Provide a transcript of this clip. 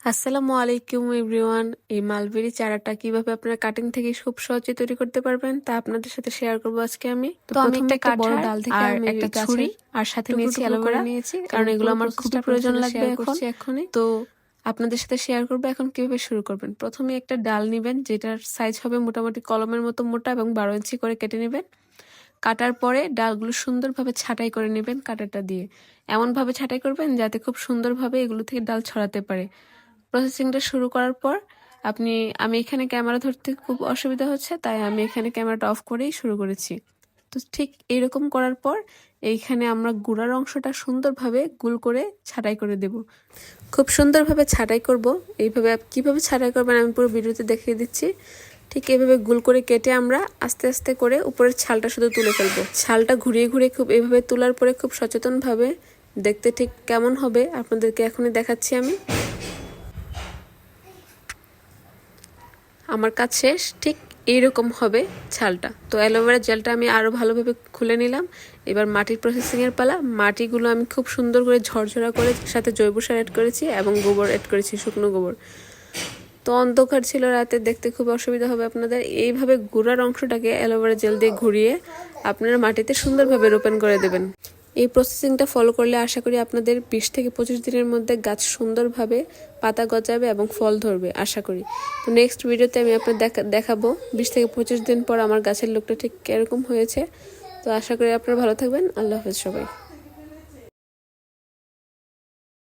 আসসালামু আলাইকুম এভরিওয়ান। এই মালবেরি চারাটা কিভাবে আপনারা কাটিং থেকে খুব সহজে তৈরি করতে পারবেন তা আপনাদের সাথে শেয়ার করব আজকে আমি। তো আমি একটা বড় ডাল থেকে আমি একটা ছুরি আর সাথে নিয়েছি অ্যালোভেরা নিয়েছি, কারণ এগুলো আমার খুবই প্রয়োজন লাগবে এখনই। তো আপনাদের সাথে শেয়ার করবো এখন কিভাবে শুরু করবেন। প্রথমে একটা ডাল নেবেন যেটার সাইজ হবে মোটামুটি কলমের মতো মোটা এবং 12 ইঞ্চি করে কেটে নেবেন। কাটার পরে ডালগুলো সুন্দরভাবে ছাঁটাই করে নেবেন কাঁটাটা দিয়ে। এমনভাবে ছাঁটাই করবেন যাতে খুব সুন্দরভাবে এগুলো থেকে ডাল ছড়াতে পারে। প্রসেসিংটা শুরু করার পর আমি এখানে ক্যামেরা ধরতে খুব অসুবিধা হচ্ছে, তাই আমি এখানে ক্যামেরাটা অফ করেই শুরু করেছি। তো ঠিক এইরকম করার পর এইখানে আমরা গুঁড়ার অংশটা সুন্দরভাবে গুল করে ছাঁটাই করে দেব। খুব সুন্দরভাবে ছাঁটাই করব। এইভাবে কিভাবে ছাঁটাই করবেন আমি পুরো ভিডিওতে দেখিয়ে দিচ্ছি। ঠিক এইভাবে গুল করে কেটে আমরা আস্তে আস্তে করে উপরের ছালটা শুধু তুলে ফেলবো। ছালটা ঘুরিয়ে ঘুরিয়ে খুব এইভাবে তোলার পরে খুব সচেতনভাবে দেখতে ঠিক কেমন হবে আপনাদেরকে এখনই দেখাচ্ছি আমি। আমার কাজ শেষ। ঠিক এইরকম হবে ছালটা। তো অ্যালোভেরা জেলটা আমি আরও ভালোভাবে খুলে নিলাম। এবার মাটির প্রসেসিংয়ের পালা। মাটিগুলো আমি খুব সুন্দর করে ঝরঝরা করে সাথে জৈব সার অ্যাড করেছি এবং গোবর অ্যাড করেছি, শুকনো গোবর। তো অন্ধকার ছিল রাতে, দেখতে খুব অসুবিধা হবে আপনাদের। এইভাবে গুঁড়ার অংশটাকে অ্যালোভেরা জেল দিয়ে ঘুরিয়ে আপনারা মাটিতে সুন্দরভাবে রোপণ করে দেবেন। এই প্রসেসিংটা ফলো করলে আশা করি আপনাদের 20 থেকে 25 দিনের মধ্যে গাছ সুন্দরভাবে পাতা গজাবে এবং ফল ধরবে আশা করি। তো নেক্সট ভিডিওতে আমি আপনাদের দেখাবো 20 থেকে 25 দিন পর আমার গাছের লুকটা ঠিক কিরকম হয়েছে। তো আশা করি আপনারা ভালো থাকবেন। আল্লাহ হাফেজ সবাই।